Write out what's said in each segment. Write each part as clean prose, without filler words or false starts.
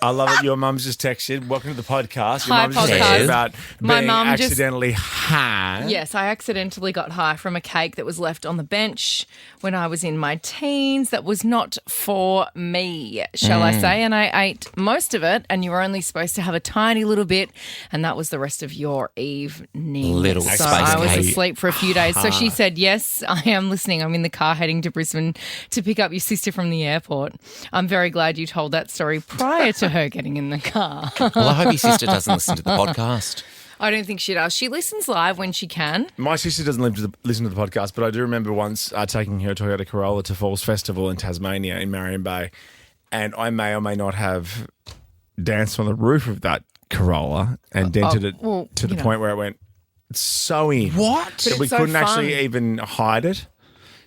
I love it. Your mum's just texted. Welcome to the podcast. Your Hi, mum's just podcast. texted about My being mum just- accidentally high. Yes, I accidentally got high from a cake that was left on the bench when I was in my teens. That was not for me, shall I say. And I ate most of it, and you were only supposed to have a tiny little bit, and that was the rest of your evening. Little so space I was cake. asleep for a few days. So she said, yes, I am listening. I'm in the car heading to Brisbane to pick up your sister from the airport. I'm very glad you told that story prior to her getting in the car. Well, I hope your sister doesn't listen to the podcast. I don't think she does. She listens live when she can. My sister doesn't listen to the podcast, but I do remember once taking her Toyota Corolla to Falls Festival in Tasmania in Marion Bay, and I may or may not have danced on the roof of that Corolla and dented it to the point where it went so in. What? That we it's so couldn't actually fun. even hide it.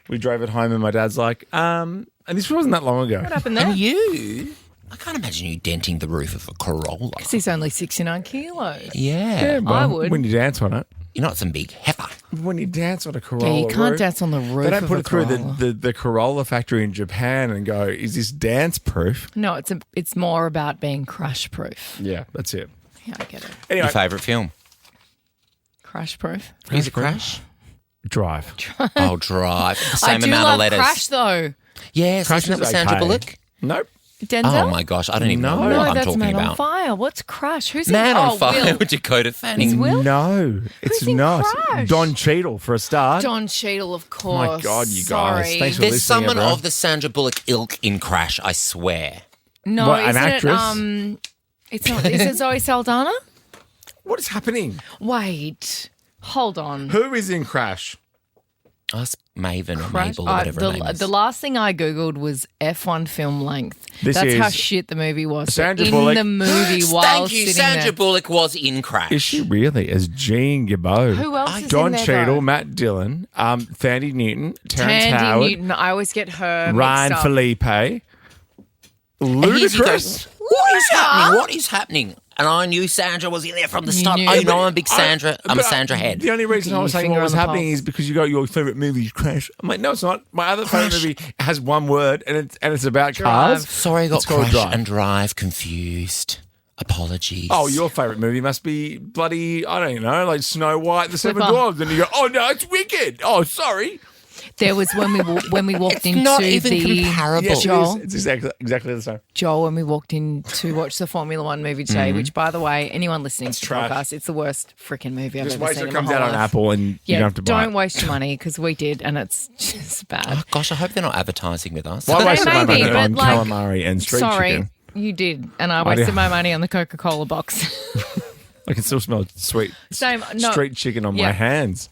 We drove it home and my dad's like, and this wasn't that long ago. What happened there? And you? I can't imagine you denting the roof of a Corolla. He's only 69 kilos. Yeah. Well, I would. When you dance on it. You're not some big heifer. When you dance on a Corolla Yeah, you can't roof, dance on the roof they don't of put a it through Corolla. the Corolla factory in Japan and go, is this dance proof? No, it's more about being crash proof. Yeah, that's it. Yeah, I get it. Anyway, Your favourite film? Crash proof. Is it Crash? Drive. Oh, Drive. The I same do amount love of letters. Crash though. Yes, Crash isn't it is with Sandra okay. Bullock? Nope. Denzel? Oh, my gosh. I don't even know No. what No, I'm that's talking Man on about. Fire. What's Crash? Who's Man in? on Oh, Fire Will. with Dakota Fanning. Will? No, it's Who's in not. Crash? Don Cheadle for a start. Don Cheadle, of course. My God, you guys. Sorry. Thanks for There's listening, someone everyone. of the Sandra Bullock ilk in Crash, I swear. No, What, an isn't actress? it? It's not. Is it Zoe Saldana? What is happening? Wait, hold on. Who is in Crash? Us Maven or Crash- Mabel or whatever her name is. the last thing I googled was F1 film length. This That's how is shit the movie was. But Sandra in Bullock- the movie while Thank you. sitting Sandra there. Bullock was in Crash. Is she really? As Jean Gabot. Who else is Don in there, Cheadle, though? Matt Dillon, Thandie Newton, Terrence Tandy Howard, Newton. I always get her Ryan mixed up. Felipe, And Ludacris. here's you go, what is happening? What is happening? And I knew Sandra was in there from the start. knew. Oh, you know, I'm a big Sandra. I'm a But Sandra head. The only reason I was Your saying what finger was on the happening pulse. is because you got your favourite movie is Crash. I'm like, no, it's not. My other favourite movie has one word and it's about cars. Sorry, I got It's called Crash Drive. and Drive confused. Apologies. Oh, your favourite movie must be bloody, I don't know, like Snow White, The Seven Flipper. Dwarfs. And you go, oh no, it's Wicked. Oh, sorry. There was when we walked It's into not even the comparable. Yes, Joel. it is. It's exactly the same. Joel, when we walked in to watch the Formula One movie today, which, by the way, anyone listening to the trash. podcast, it's the worst freaking movie I've Just ever wait seen till it in my comes whole out on life. Apple and you Yeah, don't have to buy don't it. waste your money because we did, and it's just bad. Oh, gosh, I hope they're not advertising with us. Why They waste my may be, money but, on like, calamari and street Sorry, chicken? you did, and I wasted did. my money on the Coca-Cola box. I can still smell sweet Same, no. street chicken on Yeah. my hands.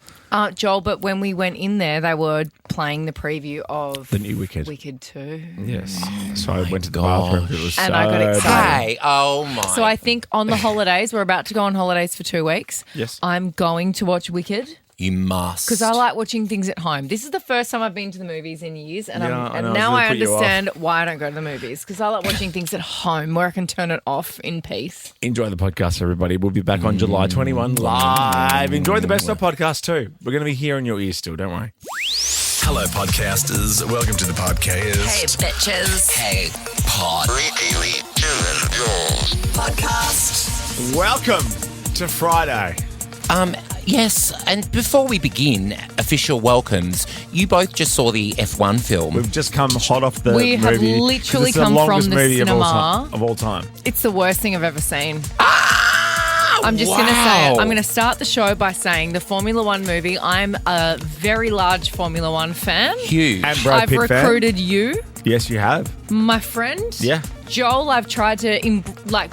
Joel, but when we went in there, they were playing the preview of The new Wicked. Wicked 2. Yes. So I went to the gosh. bathroom. It was And so I got excited. bad. Hey, oh my. So I think on the holidays, we're about to go on holidays for 2 weeks. Yes. I'm going to watch Wicked. You must. Because I like watching things at home. This is the first time I've been to the movies in years, and, Yeah, I know, and now I was I gonna put you understand why I don't go to the movies. Because I like watching things at home where I can turn it off in peace. Enjoy the podcast, everybody. We'll be back on July 21 live. Enjoy the Best of podcast too. We're going to be here in your ears still, don't worry. Hello, podcasters. Welcome to the podcast. bitches. Hey, pod. Podcast. Welcome to Friday. Yes, and before we begin, official welcomes. You both just saw the F1 film. We've just come hot off the We have movie. 'cause literally it's the come from longest the movie cinema. of all time. It's the worst thing I've ever seen. Ah, I'm just going to say it. wow. I'm going to start the show by saying the Formula One movie, I'm a very large Formula One fan. Huge. And Brad I've Pitt fan. recruited you, Yes, you have. my friend. Yeah. Joel, I've tried to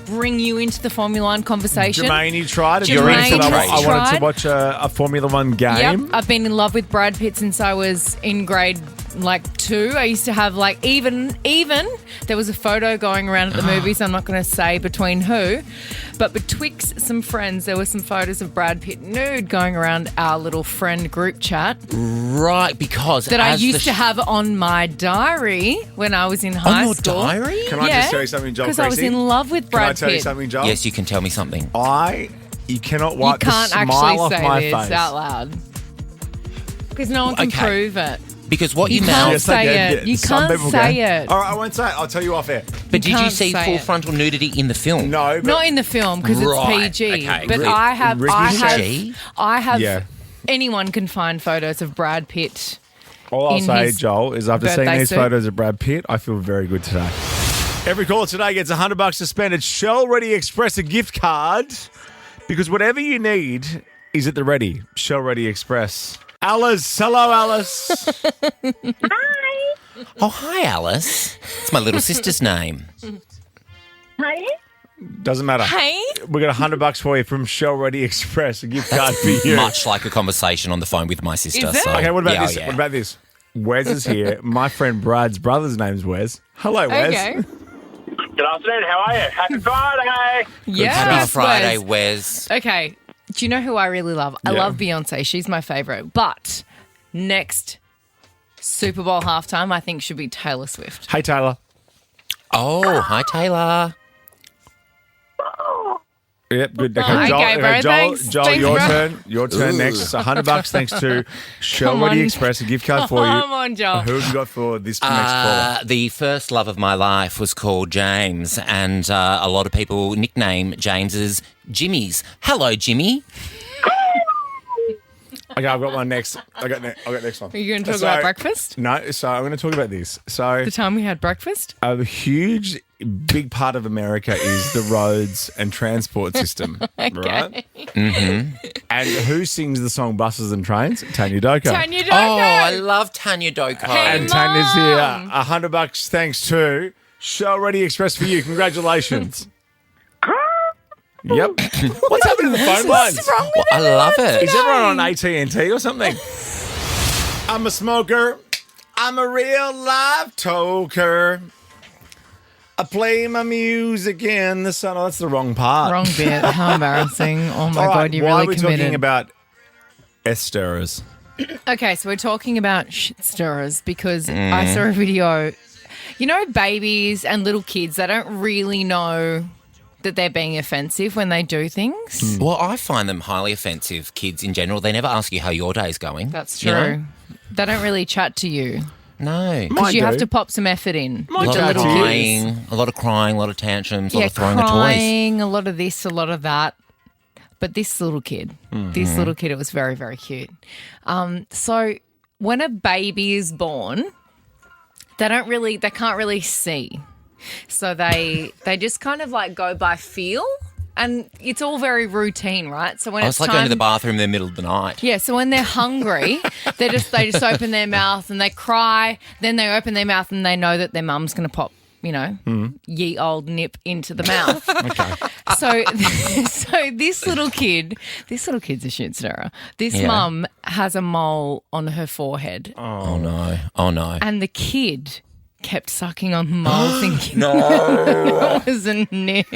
bring you into the Formula One conversation. Jermaine, you tried. Jermaine You're in, said I has wanted to tried. watch a Formula One Yep, game. I've been in love with Brad Pitt since I was in grade 2. I used to have even there was a photo going around at the movies. I'm not going to say between who, but betwixt some friends, there were some photos of Brad Pitt nude going around our little friend group chat Right, because that I as used the to have on my diary when I was in high on your school. diary. Can I just tell you something, Joel? Because I was Creasy? in love with Can I Brad tell you Pitt. something, Joel? Yes, you can tell me something. You cannot You wipe can't the smile actually off say my this face. out loud because no one can Okay. prove it. Because what You you can't now... Yes, they say can. it. You Some can't people say can. it. All right, I won't say it. I'll tell you off air. But did you can't see say full it. frontal nudity in the film? No, but Not in the film because Right, it's PG. okay. But Rick- I have. PG? Yeah. Anyone can find photos of Brad Pitt. all I'll in say, his Joel, is after seeing birthday these suit. photos of Brad Pitt, I feel very good today. Every caller today gets $100 to spend at Shell Ready Express, a gift card, because whatever you need is at the ready. Shell Ready Express. Alice, hello, Alice. Oh, hi, Alice. It's my little sister's name. Hi. Doesn't matter. Hey, We got $100 for you from Shell Ready Express, a gift card for you. Much like a conversation on the phone with my sister. Is it? So, Okay, what about yeah, this? yeah. What about this? Wes is here. My friend Brad's brother's name's Wes. Hello, Wes. okay. Good afternoon. How are you? Happy Friday. Yeah, Happy Wes. Friday, Wes. Okay. Do you know who I really love? I Yeah. love Beyonce. She's my favorite. But next Super Bowl halftime, I think should be Taylor Swift. Hey, Taylor. Oh, hi, Taylor. Yep, good. Okay, Okay, Joel, bro, Joel, thanks. Joel, Thanks, your bro. turn. Your turn next. $100 thanks to Shell Come Ready on. Express, a gift card for you. Come on, Joel. Who have you got for this next caller? The first love of my life was called James, and a lot of people nickname James's Jimmy's. Hello, Jimmy. Okay, I've got one next. I got next one. Are you going to talk So- about breakfast? No, so I'm going to talk about this. So The time we had breakfast? a huge, big part of America is the roads and transport system, right? Mm-hmm. And who sings the song "Buses and Trains"? Tanya Doko. Tanya Oh, I Doko. love Tanya Doko. Hey, And Tanya's here. Mum. $100 thanks to Shell Ready Express for you. Congratulations. Yep. What's happening to the phone lines? What's wrong with I love it. Is everyone on AT&T or something? I'm a smoker. I'm a real live toker. I play my music in the sun. Oh, that's the wrong part. Wrong bit. How embarrassing. Oh my All right, God, you why really are we committed. talking about S-stirrers? Okay, so we're talking about shit stirrers because I saw a video. You know, babies and little kids, they don't really know that they're being offensive when they do things. Well, I find them highly offensive, kids in general. They never ask you how your day's going. That's you true. know? They don't really chat to you No. Mine because you have do. to pop some effort in. Mine with A the lot of little kids. crying, a lot of crying, a lot of tantrums, a lot Yeah, of throwing the toys. crying, a lot of this, a lot of that. But this little kid, it was very, very cute. So when a baby is born, they can't really see. So they just kind of like go by feel, and it's all very routine, right? So when I it's was like time, going to the bathroom in the middle of the night. yeah. So when they're hungry, they just open their mouth and they cry. Then they open their mouth and they know that their mum's going to pop, ye old nip into the mouth. Okay. So this little kid's a shit stirrer. This Yeah. mum has a mole on her forehead, Oh, no. Oh, no. and the kid kept sucking on the mole, thinking it was a nip.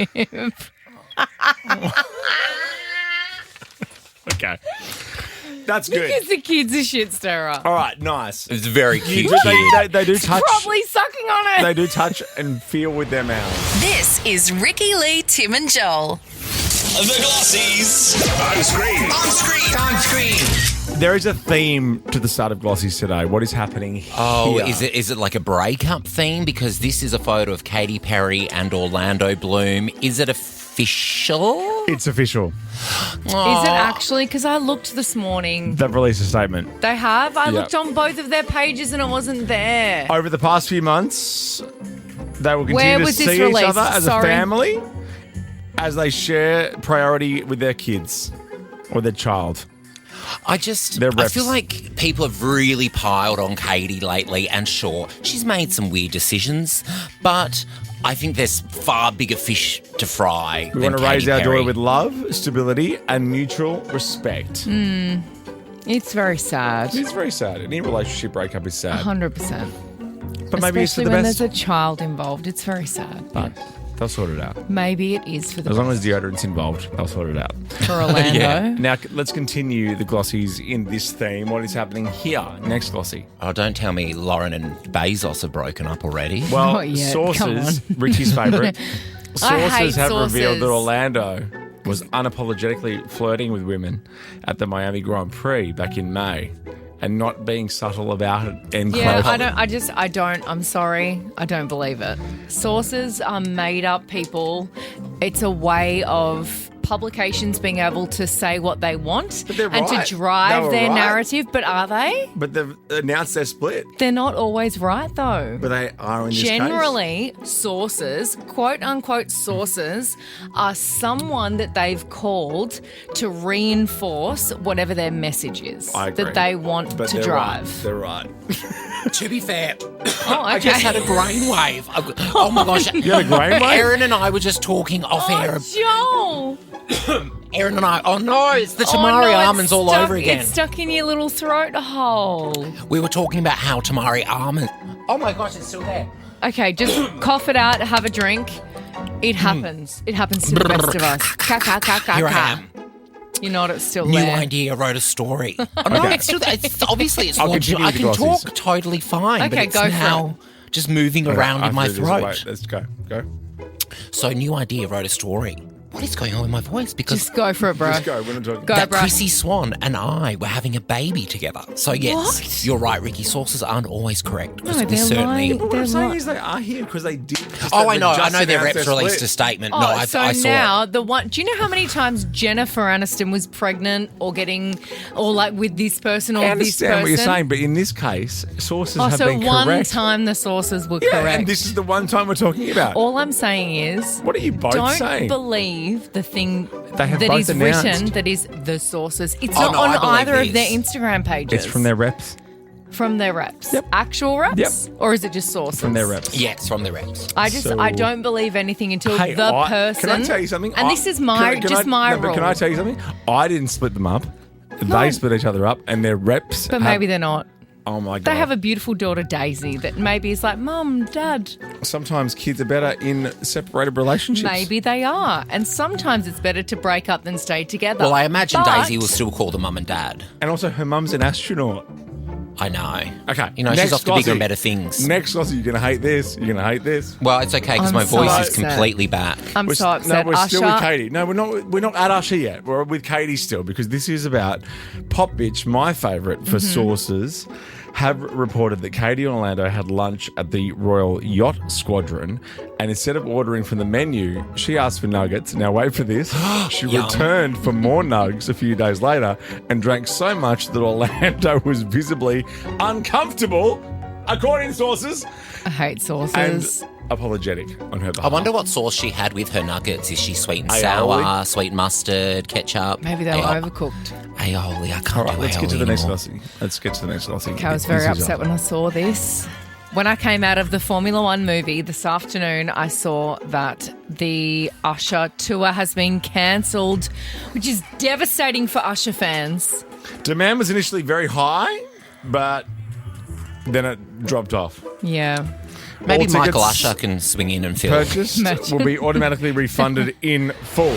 Okay. That's good. Because the kid's a shit stirrer. All right, nice. It's very cute. They do touch. Probably sucking on it. They do touch and feel with their mouths. This is Ricky Lee, Tim and Joel. The Glossies. On screen. On screen. On screen. There is a theme to the start of Glossies today. What is happening here? Oh, is it like a breakup theme? Because this is a photo of Katy Perry and Orlando Bloom. Is it official? It's official. Is it actually? Because I looked this morning. They've released a statement. They have. I Yeah. looked on both of their pages and it wasn't there. Over the past few months, they will Where continue to was this see each released? other as Sorry. a family as they share priority with their kids or their child. I They're I reps. feel like people have really piled on Katy lately, and sure, she's made some weird decisions, but I think there's far bigger fish to fry. We than want to raise Katy our Perry. daughter with love, stability, and mutual respect. It's very sad. It's very sad. Any relationship breakup is sad. 100%. But maybe it's for Especially the when best. there's a child involved. It's very sad. But They'll sort it out. maybe it is for the As long best as deodorant's involved, they'll sort it out. for Orlando. Yeah. Now, let's continue the Glossies in this theme. What is happening here? Next Glossy. Oh, don't tell me Lauren and Bezos are broken up already. Well, Not yet. Come sources, on. Richie's favourite, I hate sources have revealed sources. that Orlando was unapologetically flirting with women at the Miami Grand Prix back in May. and not being subtle about it. And Yeah, close. I'm sorry. I don't believe it. Sources are made up people. It's a way of publications being able to say what they want But they're and right. to drive They were their right. narrative. But are they? But they've announced their split. They're not always right, though. But they are in this case. Generally, sources, quote unquote sources, are someone that they've called to reinforce whatever their message is I agree. that they want But to they're drive. Right. They're right. To be fair, Oh, I just okay. had a brainwave. Oh my gosh. You had a brainwave? Erin and I were just talking off air. Oh, Joel! Erin and I, oh no, it's the Oh, tamari no, it's almonds all stuck- over again. It's stuck in your little throat hole. We were talking about how tamari almonds. Oh my gosh, it's still there. Okay, just cough it out, have a drink. It happens. It happens to the rest of us. Ka, ka, ka, ka, Here I ka. am. You know it's still New there. idea, wrote a story. Oh, no, Okay. it's still there. Obviously, it's I'll launched. continue I with the can glossies. talk totally fine, but Okay, it's go for now just moving around in my After this, throat. wait, let's go. Go. So, new idea, wrote a story. What is going on with my voice? Because Just go for it, bro. Let's go. We're not talking. Go, that bro. Chrissy Swan and I were having a baby together. So, yes, What? you're right, Ricky. Sources aren't always correct. No, We they're certainly. lying. What They're I'm saying li- is they are here because they did. Oh, I know. They I just know their announced reps their released split. a statement. Oh, No, I so saw now it. the one. Do you know how many times Jennifer Aniston was pregnant or getting, or like with this person or I this person? understand what you're saying, but in this case, sources Oh, have so been one correct. time the sources were Yeah, correct. and this is the one time we're talking about. All I'm saying is, What are you both don't saying? believe the thing They have that both is announced. written that is the sources. It's Oh, not no, I on believe either it of their is. Instagram pages. It's from their reps. From their reps. Yep. Actual reps? Yep. Or is it just sources? From their reps. Yes, from the reps. So- I don't believe anything until Hey, the person. Can I tell you something? And this is my Can I rule. Can I tell you something? I didn't split them up. They split each other up, and their reps. But maybe they're not. Oh my god! They have a beautiful daughter, Daisy, that maybe is like, Mum, Dad. Sometimes kids are better in separated relationships. Maybe they are. And sometimes it's better to break up than stay together. Well, I imagine But- Daisy will still call them mum and dad. And also, her mum's an astronaut. I know. Okay, You know, she's next off to bigger Glossy. and better things. Next, Glossy, you're gonna hate this. You're gonna hate this. Well, it's okay because I'm my so voice is upset. completely back. I'm We're so upset. No, we're still with Usher, Katy. No, we're not. We're not at Usher yet. We're with Katy still because this is about Pop Bitch. My favourite for sources have reported that Katy Orlando had lunch at the Royal Yacht Squadron, and instead of ordering from the menu, she asked for nuggets. Now wait for this. She Yum. returned for more nugs a few days later and drank so much that Orlando was visibly uncomfortable, according to sources, I hate and sources. apologetic on her I behalf. wonder what sauce she had with her nuggets. Is she sweet and Aioli? sour, sweet mustard, ketchup? Maybe they were overcooked. Aioli. I can't All right, do let's aioli get to the next anymore. glossy. Let's get to the next glossy. Okay, I was very upset when I saw this. When I came out of the Formula One movie this afternoon, I saw that the Usher tour has been cancelled, which is devastating for Usher fans. Demand was initially very high, but then it dropped off. Yeah. Maybe All Michael tickets Usher can swing in and fill. Purchased Imagine. will be automatically refunded in full.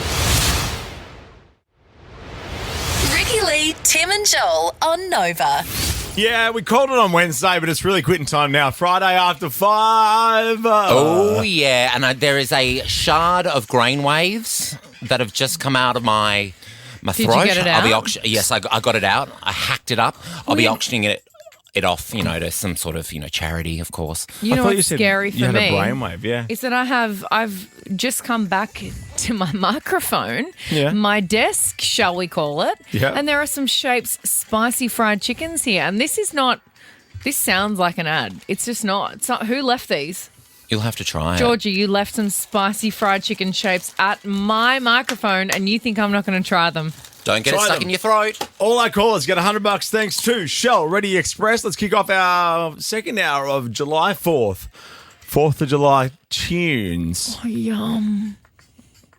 Ricky Lee, Tim and Joel on Nova. Yeah, we called it on Wednesday, but it's really quitting time now. Friday after 5. Oh, yeah. And there is a shard of grain waves that have just come out of my Did you throat. get it I'll be out? Yes, I got it out. I hacked it up. I'll be Wait. auctioning it off, to some sort of, charity, of course. You know what's scary you for had me? a brainwave, yeah. Is that I've just come back to my microphone, Yeah. my desk, shall we call it? Yeah. And there are some shapes spicy fried chickens here, and this sounds like an ad. It's just not. It's not. Who left these? You'll have to try it. Georgie, you left some spicy fried chicken shapes at my microphone, and you think I'm not going to try them? Don't get Try it stuck them. in your throat. All our callers get $100 thanks to Shell Ready Express. Let's kick off our second hour of July 4th. 4th of July tunes. Oh, yum.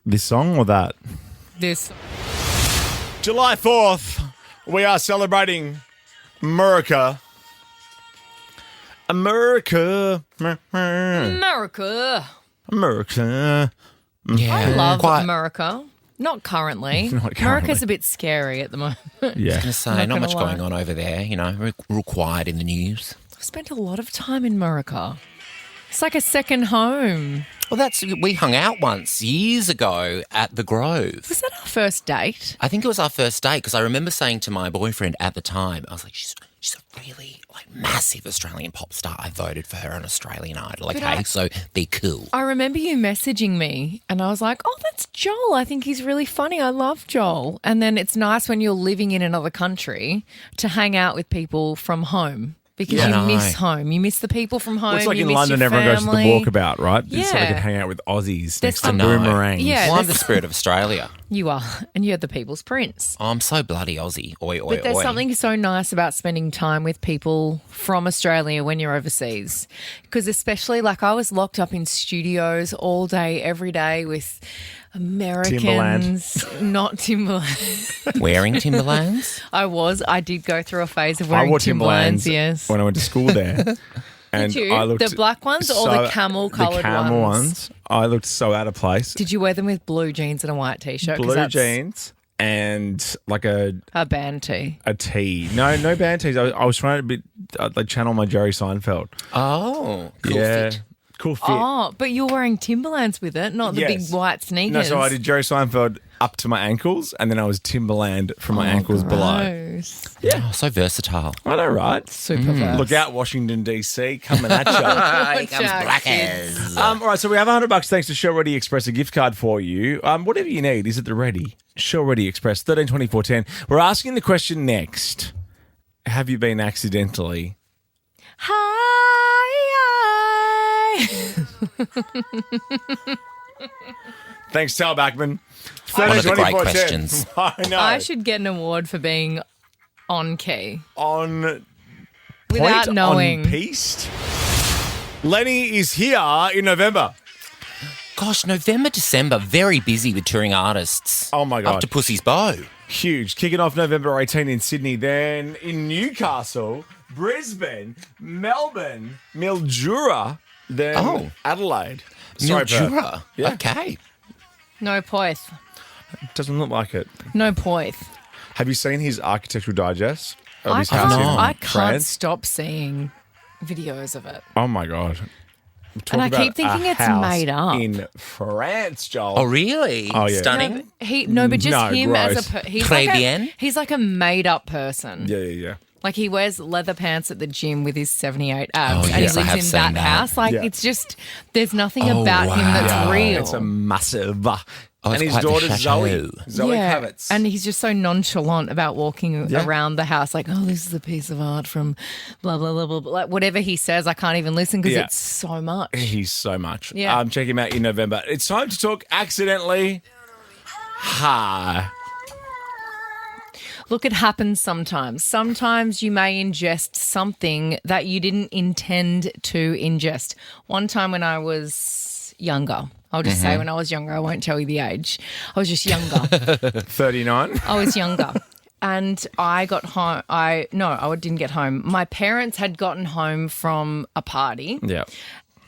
This song or that? This. July 4th, we are celebrating America. America. America. America. Yeah. I love Quite. America. Not currently. Not currently. America's a bit scary at the moment. Yeah. Gonna say, Not not gonna much lie. going on over there, real quiet in the news. I've spent a lot of time in America. It's like a second home. Well, we hung out once years ago at the Grove. Was that our first date? I think it was our first date because I remember saying to my boyfriend at the time, I was like, She's a really massive Australian pop star. I voted for her on Australian Idol. Okay, so they're cool. I remember you messaging me and I was like, oh, that's Joel. I think he's really funny. I love Joel. And then it's nice when you're living in another country to hang out with people from home. Because you miss home. You miss the people from home. Well, it's like you in miss London, your everyone goes to the family. walkabout, right? Yeah. So they can hang out with Aussies next to I know. boomerangs. Yeah. Well, I'm the spirit of Australia. You are. And you're the people's prince. I'm so bloody Aussie. Oi, oi, But there's oi. something so nice about spending time with people from Australia when you're overseas. Because especially I was locked up in studios all day, every day with Americans. Not Timberland. Wearing Timberlands? I did go through a phase of I wearing wore Timberlands, Timberlands yes. when I went to school there. And Did you? I looked The black ones or the camel-coloured The camel ones? ones. I looked so out of place. Did you wear them with blue jeans and a white T-shirt? 'Cause Blue that's jeans and a band tee. a tee. No band tees. I was trying to channel my Jerry Seinfeld. Oh, cool fit. Cool fit. Oh, but you're wearing Timberlands with it, not the Yes. big white sneakers. No, so I did Jerry Seinfeld up to my ankles, and then I was Timberland from my ankles below. Gross. Oh, so versatile. I know, right? Super fast. Look out, Washington, D.C., coming at you. Here comes out, Blackers. All right, so we have $100 thanks to Show Ready Express, a gift card for you. Whatever you need is at the ready. Show Ready Express, 13 24 10. We're asking the question next. Have you been accidentally? Hi. Thanks, Tal Backman. One of the great 13, 24, 10. questions. I know. I should get an award for being on key. On Without point, knowing. on piste. Lenny is here in November. Gosh, November, December, very busy with touring artists. Oh, my God. Up to Pussy's Bow. Huge. Kicking off November 18 in Sydney, then in Newcastle, Brisbane, Melbourne, Mildura, then Adelaide. Sorry, Perth. Mildura. Yeah. Okay. No poith. Doesn't look like it. No poith. Have you seen his architectural digest of I his house in can't France? stop seeing videos of it. Oh, my God. Talk And I about keep thinking a it's house made up. in France, Joel. Oh, really? Oh, yeah. Stunning. But just No, him gross. as a he's Très like bien. he's like a made up person. Yeah. Like he wears leather pants at the gym with his 78 abs, Oh, and yes, I he have lives in seen that that. house. Like Yeah. it's just there's nothing Oh, about him that's wow. real. It's a massive. Oh, and it's his quite the daughter Zoe. chateau. Zoe Kravitz. And he's just so nonchalant about walking Yeah. around the house, like, oh, this is a piece of art from blah, blah, blah, blah, blah. Like, whatever he says, I can't even listen because Yeah. it's so much. He's so much. Yeah. Check him out in November. It's time to talk accidentally. Ha. Look, it happens sometimes. Sometimes you may ingest something that you didn't intend to ingest. One time when I was younger, I'll just say when I was younger, I won't tell you the age. I was just younger. 39. I was younger. And I got home. I didn't get home. My parents had gotten home from a party Yeah.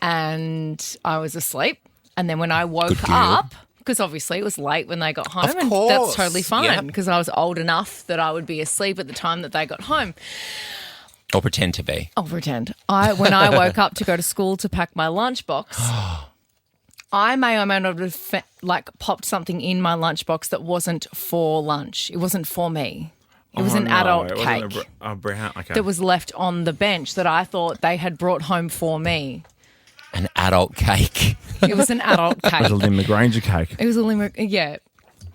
and I was asleep. And then when I woke Good girl. up, because obviously it was late when they got home, Of and course. that's totally fine Yep. because I was old enough that I would be asleep at the time that they got home. Or pretend to be. I'll pretend. When I woke up to go to school to pack my lunchbox, I may or may not have popped something in my lunchbox that wasn't for lunch. It wasn't for me. It was an adult cake Brown. Okay. that was left on the bench that I thought they had brought home for me. An adult cake. It was an adult cake. Little Lynn Granger cake. It was a limerick, yeah.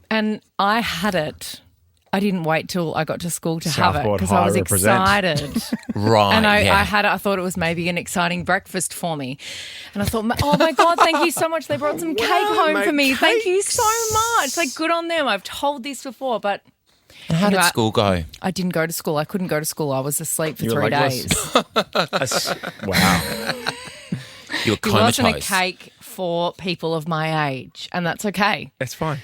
And I had it. I didn't wait till I got to school to have it Southport because I was High represent. excited. Right. And I yeah. had it. I thought it was maybe an exciting breakfast for me. And I thought, oh my God, thank you so much. They brought some cake home mate, for me. Thank you cakes. so much. Like, good on them. I've told this before, but And how did Anyway, school go? I didn't go to school. I couldn't go to school. I was asleep for You were 3 legless? days. Wow. You were It wasn't a comatose. cake for people of my age, and that's okay. That's fine.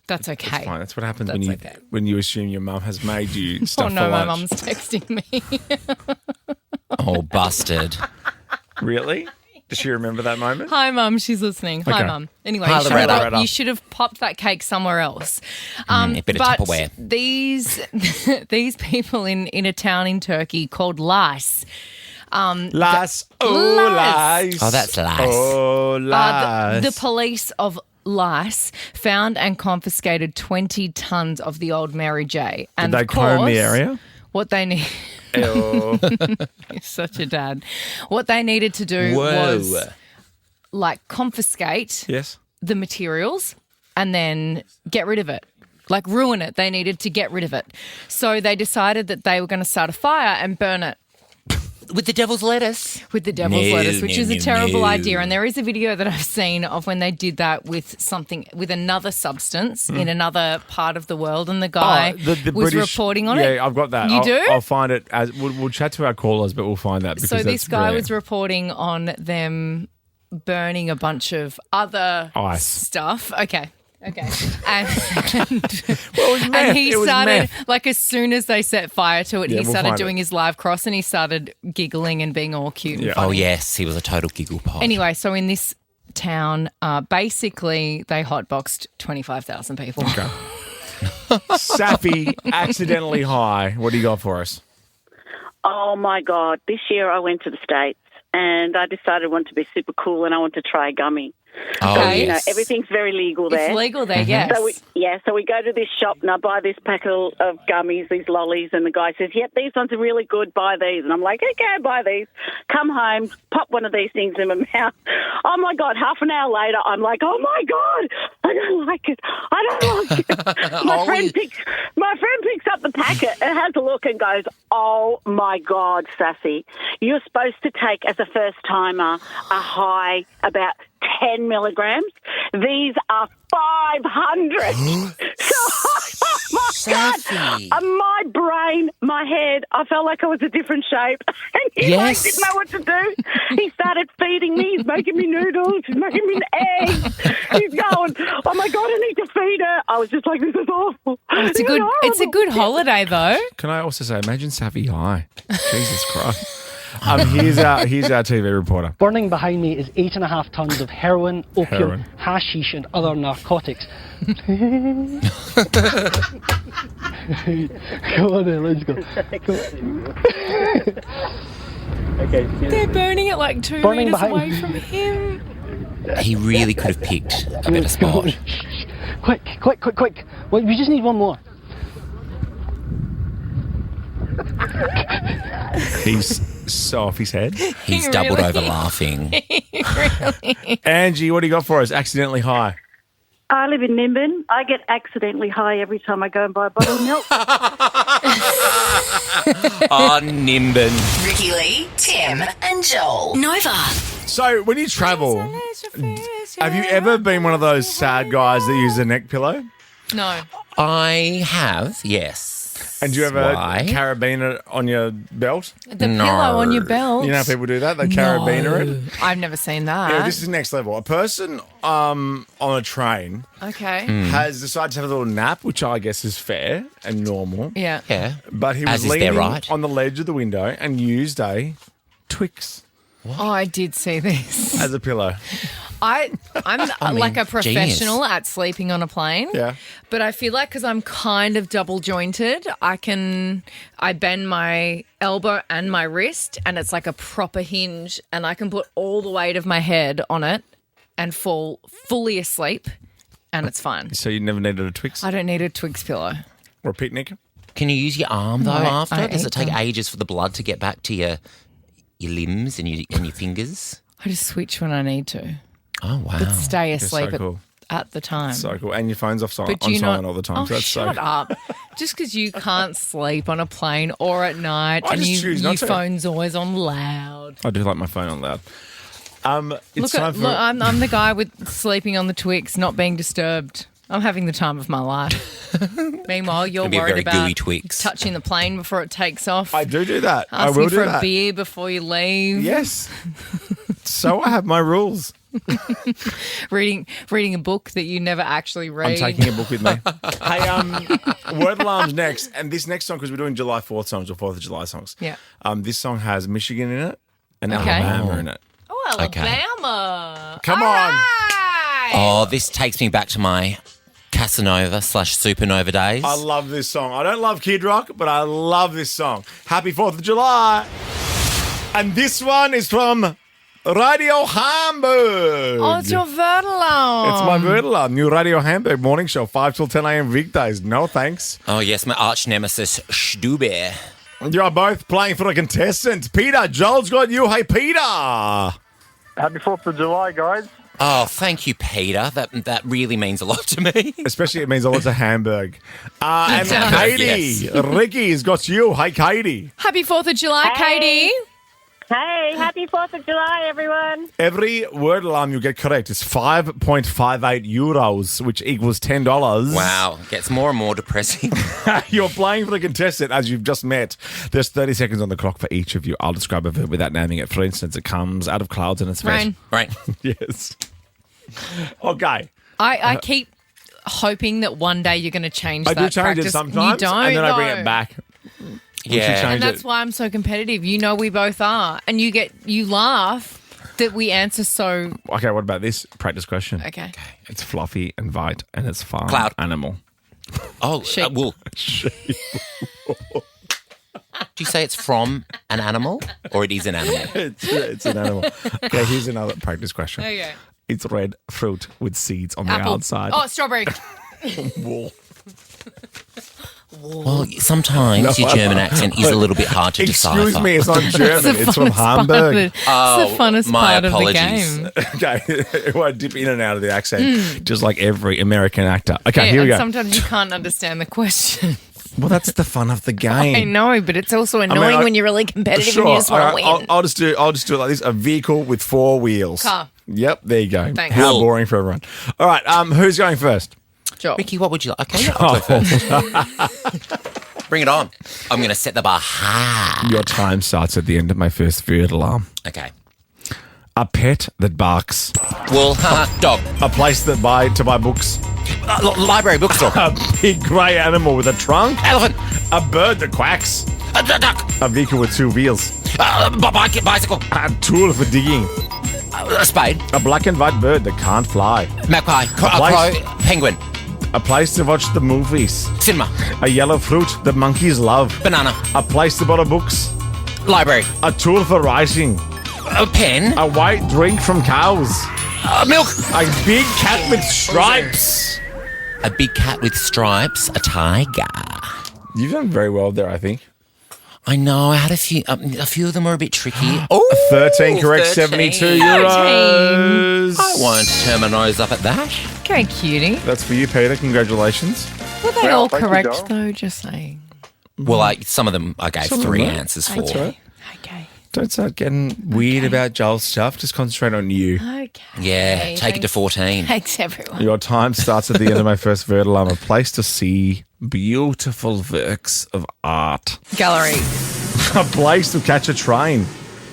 That's okay. That's fine. That's what happens That's when you okay. when you assume your mum has made you stuff Oh no, for my lunch. mum's texting me. Oh, busted. Really? Does she remember that moment? Hi, Mum. She's listening. Hi, Okay. Mum. Anyway, Hi, you should, Loretta. have, you should have popped that cake somewhere else. A bit of but Tupperware. these people in a town in Turkey called Lice. Las. Oh, Lice. lice. Oh, that's lice. Oh, lice. The police of Lice found and confiscated 20 tons of the old Mary J. And Did they of course, comb the area? What they need. Ew. You're such a dad. What they needed to do was like confiscate Yes. the materials and then get rid of it. Like ruin it. They needed to get rid of it. So they decided that they were going to start a fire and burn it. With the devil's lettuce. With the devil's No, lettuce, which no, is a no, terrible no. idea. And there is a video that I've seen of when they did that with another substance in another part of the world, and the guy the was British, reporting on it. Yeah, I've got that. You do? I'll find it. We'll chat to our callers, but we'll find that. Because So this that's guy brilliant. was reporting on them burning a bunch of other Ice. stuff. Okay. And, Well, it was meth. and he It was started, meth. like, as soon as they set fire to it, Yeah, he we'll started find doing his live cross and he started giggling and being all cute and Yeah. funny. Oh, yes. He was a total giggle pot. Anyway, so in this town, basically they hotboxed 25,000 people. Okay. Safi, accidentally high. What do you got for us? Oh, my God. This year I went to the States and I decided I wanted to be super cool and I wanted to try gummy. Oh, So, Okay. you know, yes. everything's very legal there. It's legal there, yes. So we go to this shop and I buy this pack of gummies, these lollies, and the guy says, yep, these ones are really good, buy these. And I'm like, okay, buy these. Come home, pop one of these things in my mouth. Oh, my God, half an hour later, I'm like, oh, my God, I don't like it. I don't like it. my friend picks up the packet and has a look and goes, oh, my God, Sassy, you're supposed to take, as a first-timer, a high about 10 milligrams. These are 500. So, oh my Sassy. God. My brain, my head, I felt like I was a different shape. And he Yes. didn't know what to do. He started feeding me. He's making me noodles. He's making me eggs. He's going, oh my God, I need to feed her. I was just like, this is awful. It's a good holiday though. Can I also say, imagine Safi high. Jesus Christ. Here's our TV reporter. Burning behind me is 8.5 tons of heroin, opium, Heroin. hashish and other narcotics. Come on then, let's go. They're burning it like 2 Burning meters behind- away from him. He really could have picked a better spot. Quick. Well, we just need one more. He's so off his head. He's He doubled really- over laughing. Angie, what do you got for us? Accidentally high. I live in Nimbin. I get accidentally high every time I go and buy a bottle of milk. Oh, Nimbin. Ricky Lee, Tim, and Joel. Nova. So when you travel, have you ever been one of those sad guys that use a neck pillow? No. I have, yes. And do you ever Why? carabiner on your belt? The No. pillow on your belt. You know how people do that? They carabiner it. I've never seen that. Yeah, this is next level. A person on a train Okay. has decided to have a little nap, which I guess is fair and normal. Yeah. Yeah. But he As was is their leaning right. on the ledge of the window and used a Twix Oh, I did see this. as a pillow. I'm like a professional genius. at sleeping on a plane. Yeah. But I feel like because I'm kind of double jointed, I bend my elbow and my wrist and it's like a proper hinge and I can put all the weight of my head on it and fall fully asleep and it's fine. So you never needed a Twix I don't need a Twix pillow. or a picnic? Can you use your arm, though, No, after? I Does eat it take them. ages for the blood to get back to your limbs and your fingers? I just switch when I need to. Oh, wow. But stay so asleep cool. at the time. So cool. And your phone's off silent, But on do you silent not all the time. Oh, so that's shut so up! Just because you can't sleep on a plane or at night, I and just choose not your to. phone's always on loud. I do like my phone on loud. It's time for I'm the guy with sleeping on the Twix, not being disturbed. I'm having the time of my life. Meanwhile, you're Gonna be a worried very about gooey Twix. touching the plane before it takes off. I do that. I asking will do for that. a beer before you leave. Yes. So I have my rules. Reading a book that you never actually read. I'm taking a book with me. Hey, word alarm's next, and this next song, because we're doing July 4th songs or 4th of July songs. Yeah. This song has Michigan in it and Okay. Alabama in it. Oh, Okay. Alabama! Come All on. right. Oh, this takes me back to my Casanova/Supernova days. I love this song. I don't love Kid Rock, but I love this song. Happy 4th of July. And this one is from Radio Hamburg. Oh, it's your word alarm. It's my word alarm. New Radio Hamburg morning show, 5 till 10 a.m. weekdays. No thanks. Oh, yes, my arch nemesis, Stube. You're both playing for a contestant. Peter, Joel's got you. Hey, Peter. Happy 4th of July, guys. Oh, thank you, Peter. That really means a lot to me. Especially it means a lot to Hamburg. And Katie, Ricky's got you. Hey, Katie. Happy 4th of July, Katie. Hey, happy 4th of July, everyone. Every word alarm you get correct is 5.58 euros, which equals $10. Wow, it gets more and more depressing. You're playing for the contestant as you've just met. There's 30 seconds on the clock for each of you. I'll describe a verb without naming it. For instance, it comes out of clouds and it's Rain. Right. Yes. Okay. I keep hoping that one day you're going to change I that do change practice. it sometimes, You don't, and then I bring though. it back. Yeah. And that's why I'm so competitive. You know we both are. And you laugh that we answer so... Okay, what about this practice question? Okay. It's fluffy and white and it's farm Cloud. animal. Oh, Sheep. wool. Do you say it's from an animal or it is an animal? It's an animal. Okay, here's another practice question. Okay. It's red fruit with seeds on the Apple. outside. Oh, strawberry. Wool. Well, sometimes your German accent is a little bit hard to decipher. Excuse me, it's not German. It's from Hamburg. It's the funnest my part apologies. of the game. Okay, I dip in and out of the accent, just like every American actor. Okay, here we and go. sometimes you can't understand the question. Well, that's the fun of the game. I know, but it's also annoying when you're really competitive and you just want to win. I'll just do it like this: a vehicle with 4 wheels. Car. Yep, there you go. Thanks. How Wool. boring for everyone. All right, who's going first? Joel. Ricky, what would you like? Okay, I'll go first. Bring it on. I'm going to set the bar high. Your time starts at the end of my first word alarm. Okay. A pet that barks. Wool, dog, A place to buy books. library, bookstore, A big grey animal with a trunk. elephant, A bird that quacks. duck, A vehicle with 2 wheels. bicycle, A tool for digging. a spade, A black and white bird that can't fly. magpie, place. crow, penguin, A place to watch the movies. cinema, A yellow fruit that monkeys love. banana, A place to borrow books. library, A tool for writing. a pen, A white drink from cows. milk, A big cat with stripes. a big cat with stripes, a tiger. You've done very well there, I think. I know, I had a few of them were a bit tricky. Oh, 13 correct, 13. 72 euros. I won't turn my nose up at that. Okay, cutie. That's for you, Peter. Congratulations. Were they Well, all thank you, correct, Joel. though? Just saying. Well, some of them I gave Some of 3 them, right? answers for. Okay. Don't start getting weird about Joel's stuff. Just concentrate on you. Okay. Yeah, take it to 14. Thanks, everyone. Your time starts at the end of my first word alarm. A place to see beautiful works of art. Gallery. A place to catch a train.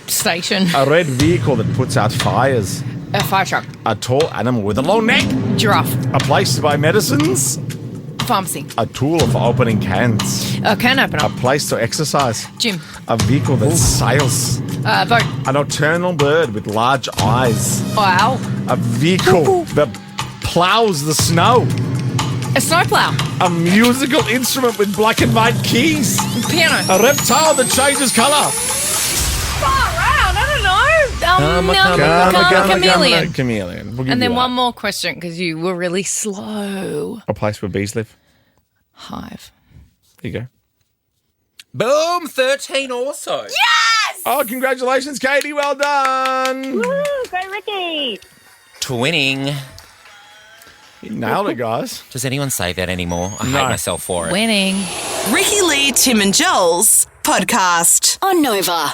Station. A red vehicle that puts out fires. A fire truck. A tall animal with a long neck. Giraffe. A place to buy medicines. Pharmacy. A tool for opening cans. A can opener. A place to exercise. Gym. A vehicle that sails. Boat. A nocturnal bird with large eyes. Owl. A vehicle that plows the snow. A snowplow. A musical instrument with black and white keys. Piano. A reptile that changes colour. Far out. I don't know. Chameleon. Chameleon. We'll give And you then that. one more question because you were really slow. A place where bees live. Hive. There you go. Boom, 13 also. Yes! Oh, congratulations, Katie. Well done. Woo, go Ricky. Twinning. You nailed it, guys. Does anyone say that anymore? I No. hate myself for it. Winning. Ricky Lee, Tim and Joel's podcast On Nova.